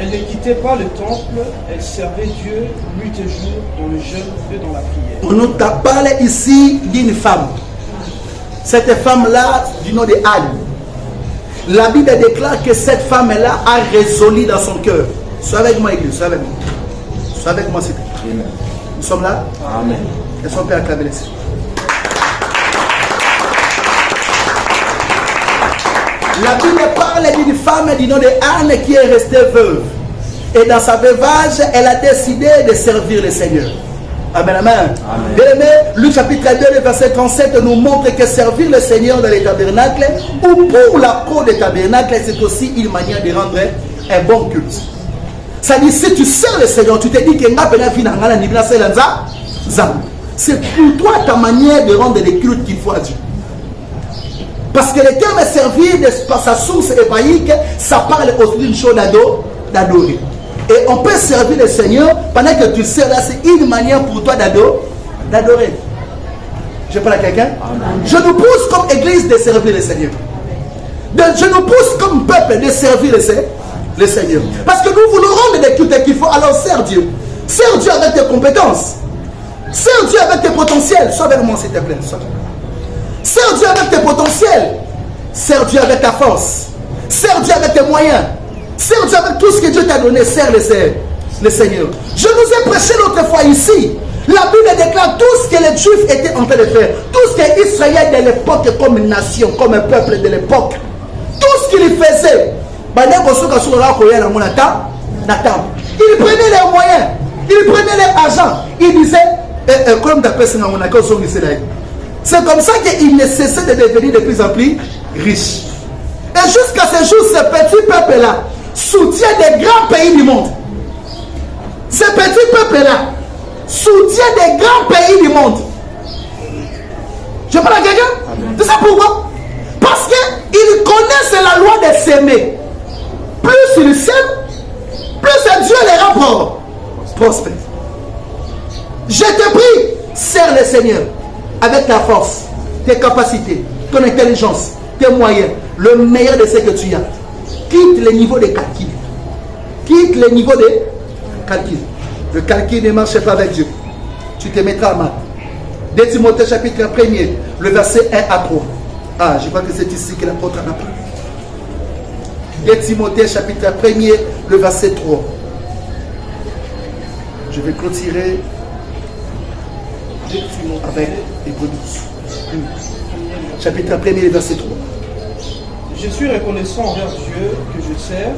elle ne quittait pas le temple, elle servait Dieu nuit et jour dans le jeûne et dans la prière. On nous parle ici d'une femme. Cette femme-là, du nom de Anne. La Bible déclare que cette femme-là a résolu dans son cœur. Sois avec moi, Église, sois avec moi. Sois avec moi, s'il te plaît. Nous sommes là. Amen. Et son Père acclame les cieux. La Bible parle d'une femme du nom de Anne qui est restée veuve. Et dans sa veuvage, elle a décidé de servir le Seigneur. Amen, amen. Bien-aimé, Luc chapitre 2, le verset 37 nous montre que servir le Seigneur dans les tabernacles ou pour la cour des tabernacles, c'est aussi une manière de rendre un bon culte. Ça dit, si tu sers le Seigneur, tu te dis que c'est pour toi ta manière de rendre les cultes qu'il faut à Dieu. Parce que le terme servir, par sa source hébraïque, ça parle aussi d'une chose d'adorer. Et on peut servir le Seigneur pendant que tu sers là, c'est une manière pour toi d'adorer. Je parle à quelqu'un? Je nous pousse comme église de servir le Seigneur. Je nous pousse comme peuple de servir le Seigneur. Parce que nous voulons rendre des cultes qu'il faut, alors sers Dieu. Sers Dieu avec tes compétences. Sers Dieu avec tes potentiels. Sois avec moi s'il te plaît. Sers Dieu avec tes potentiels. Sers Dieu avec ta force. Sers Dieu avec tes moyens. Sers Dieu avec tout ce que Dieu t'a donné. Sers le Seigneur. Je nous ai prêché l'autre fois ici. La Bible déclare tout ce que les Juifs étaient en train de faire. Tout ce que Israël de l'époque comme nation, comme un peuple de l'époque. Tout ce qu'ils faisaient. Ils prenaient leurs moyens. Ils prenaient leur argent. Ils disaient, comme d'après ce c'est comme ça qu'il ne cessait de devenir de plus en plus riche. Et jusqu'à ce jour, ce petit peuple-là soutient des grands pays du monde. Ce petit peuple-là soutient des grands pays du monde. Je parle à quelqu'un? C'est ça pourquoi? Parce qu'ils connaissent la loi de s'aimer. Plus ils s'aiment, plus Dieu les rend prospères. Je te prie, sers le Seigneur avec ta force, tes capacités, ton intelligence, tes moyens, le meilleur de ce que tu as. Quitte le niveau de calcul. Quitte le niveau de calcul. Le calcul ne marche pas avec Dieu. Tu te mettras à mal. 2 Timothée chapitre 1er, le verset 1 à 3. Ah, je crois que c'est ici que l'apôtre en a parlé. 2 Timothée chapitre 1er, le verset 3. Je vais clôturer avec Hébreux 12. Chapitre 1er, verset 3. Je suis reconnaissant envers Dieu que je sers,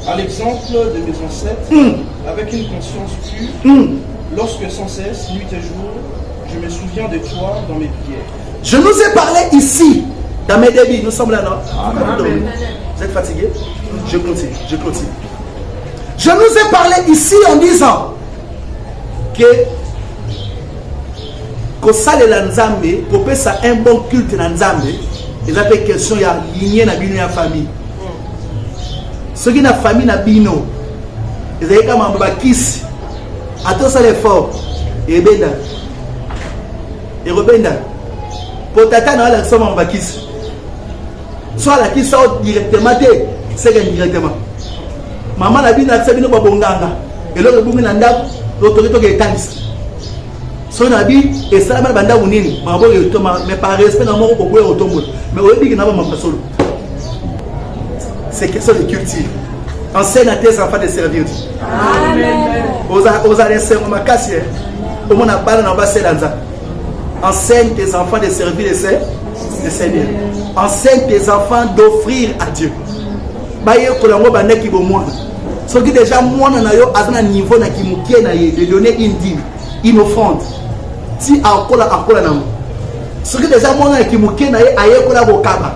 à l'exemple de mes ancêtres, avec une conscience pure, lorsque sans cesse, nuit et jour, je me souviens de toi dans mes prières. Je nous ai parlé ici, dans mes débits. Nous sommes là, non? Amen. Vous êtes fatigués? Je continue. Je nous ai parlé ici en disant que kosalela nzambe kopesa un bon culte na nzambe eza pe question ya lignée na bino ya famille. Soki na famille na bino ezali kama mambo bakisi atosala effort ebenda po tata na ala soma mambo bakisi so ala kisa directement te c'est que indirectement maman na bino akisa bino babonganga eloko ebungi na ndako l'autorité qui est étangiste. Son habit et ça m'a banda unini mais par respect dans mon beaucoup automobile mais au début n'a pas ma solo. C'est question de culture. Enseigne à tes enfants de servir Dieu. Amen. Aux adolescents ma casse au monde a pas dans bas c'est dans ça. Enseigne tes enfants de servir le Seigneur. Enseigne tes enfants d'offrir à Dieu. Baye ko lango banda ki bo moi. Ce qui déjà moi na yo à un niveau na ki mukie na ye de donner une dîme, une offrande. Si akola namo. Ce qui déjà moi na ki mukie na ye ayekola bokaba.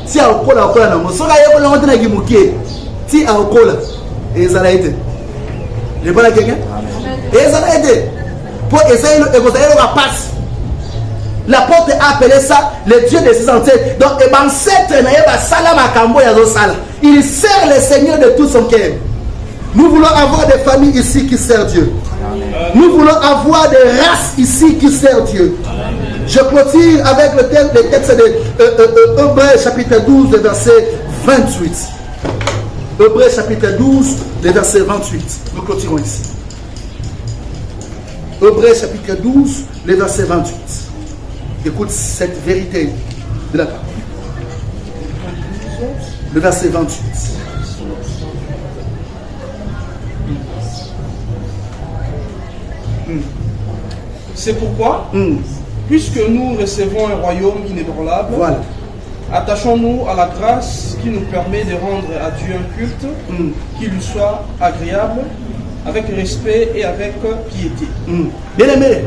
Si akola namo. Ce qui ayekola na ki mukie. Si akola ezalaite. Je parle à quelqu'un? Ezalaite. Pour essayer la passe. L'apôtre a appelé ça le Dieu de ses ancêtres. Donc, il sert le Seigneur de tout son cœur. Nous voulons avoir des familles ici qui servent Dieu. Nous voulons avoir des races ici qui servent Dieu. Je clôture avec le texte de Hébreux chapitre 12, le verset 28. Hébreux chapitre 12, le verset 28. Nous clôturons ici. Hébreux chapitre 12, le verset 28. Écoute cette vérité de la parole. Le verset 28. C'est pourquoi, puisque nous recevons un royaume inébranlable, voilà, attachons-nous à la grâce qui nous permet de rendre à Dieu un culte qui lui soit agréable, avec respect et avec piété. Bien aimé,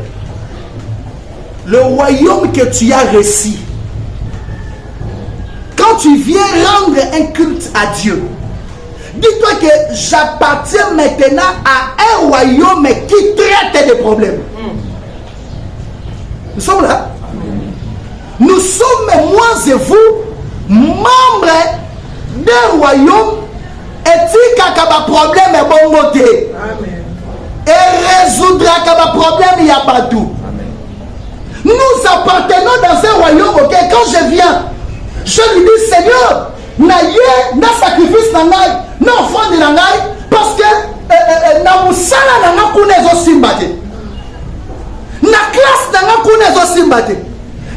le royaume que tu as reçu, quand tu viens rendre un culte à Dieu, dis-toi que j'appartiens maintenant à un royaume qui traite des problèmes. Nous sommes là. Nous sommes, moi et vous, membres d'un royaume et si un problème est bon côté. Et résoudre un problème, il n'y a pas tout. Nous appartenons dans un royaume auquel quand je viens, je lui dis Seigneur, na sacrifice na ngai, na offrande na ngai, parce que na musala na nga kuna ezo simbate. Na classe na nga kuna ezo simbate.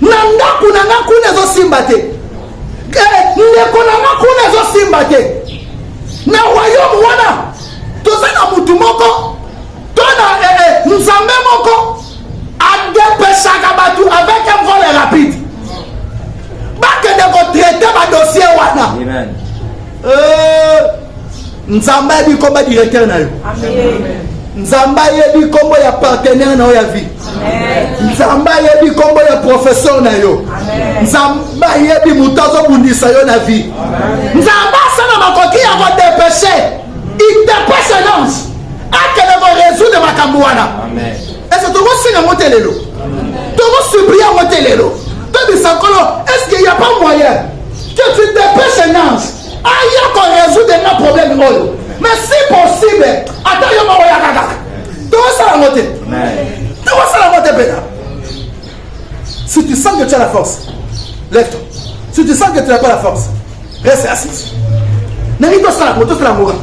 Na ndaku na nga kuna ezo simbate. Ndeko na nga kuna ezo simbate. Na royaume wana, toza na mutu moko, tona nzambe moko, adepesaka batu avec un vol rapide. Bakende ko traiter ba dossier wana. Amen. Nzamba yebi komba directeur na yo. Amen. Nzamba yebi kombo ya partenaire na yo ya vie. Amen. Nzamba yebi kombo ya professeur na yo. Amen. Nzamba yebi mutazo bundisa yo na vie. Amen. Nzamba sana makoki ya ko dépêcher. Il dépêche l'ange. Akende ko résoudre makambo wana. Amen. Est-ce que tu vas signer mon télélo? Tu vas supplier mon télélo? Est-ce qu'il n'y a pas moyen que tu dépêches un ange ailleurs qu'on résout un problème? Mais si possible, attends, il y a tu vois ça la montée. Tu vois ça la montée, Bénin. Si tu sens que tu as la force, lève-toi. Si tu sens que tu n'as pas la force, reste assis. N'arrive pas ça la montée, c'est la morale.